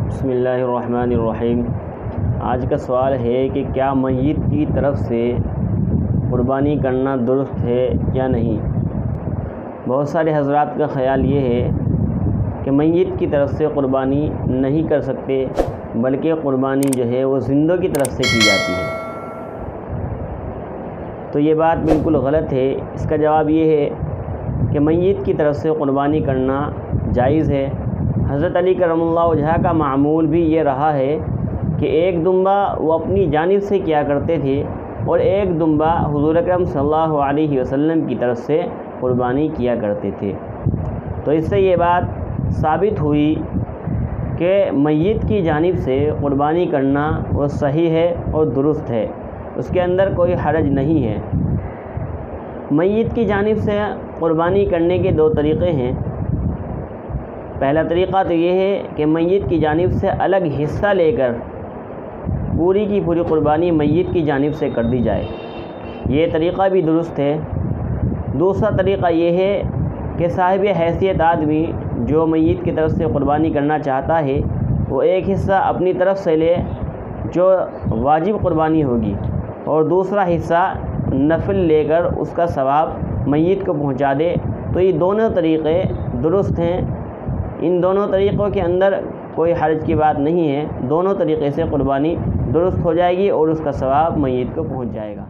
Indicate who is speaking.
Speaker 1: بسم اللہ الرحمن الرحیم۔ آج کا سوال ہے کہ کیا میت کی طرف سے قربانی کرنا درست ہے یا نہیں۔ بہت سارے حضرات کا خیال یہ ہے کہ میت کی طرف سے قربانی نہیں کر سکتے، بلکہ قربانی جو ہے وہ زندوں کی طرف سے کی جاتی ہے۔ تو یہ بات بالکل غلط ہے۔ اس کا جواب یہ ہے کہ میت کی طرف سے قربانی کرنا جائز ہے۔ حضرت علی کرم اللہ وجہہ کا معمول بھی یہ رہا ہے کہ ایک دمبہ وہ اپنی جانب سے کیا کرتے تھے اور ایک دمبہ حضور اکرم صلی اللہ علیہ وسلم کی طرف سے قربانی کیا کرتے تھے۔ تو اس سے یہ بات ثابت ہوئی کہ میت کی جانب سے قربانی کرنا وہ صحیح ہے اور درست ہے، اس کے اندر کوئی حرج نہیں ہے۔ میت کی جانب سے قربانی کرنے کے دو طریقے ہیں۔ پہلا طریقہ تو یہ ہے کہ میت کی جانب سے الگ حصہ لے کر پوری کی پوری قربانی میت کی جانب سے کر دی جائے، یہ طریقہ بھی درست ہے۔ دوسرا طریقہ یہ ہے کہ صاحب حیثیت آدمی جو میت کی طرف سے قربانی کرنا چاہتا ہے وہ ایک حصہ اپنی طرف سے لے جو واجب قربانی ہوگی، اور دوسرا حصہ نفل لے کر اس کا ثواب میت کو پہنچا دے۔ تو یہ دونوں طریقے درست ہیں، ان دونوں طریقوں کے اندر کوئی حرج کی بات نہیں ہے۔ دونوں طریقے سے قربانی درست ہو جائے گی اور اس کا ثواب میت کو پہنچ جائے گا۔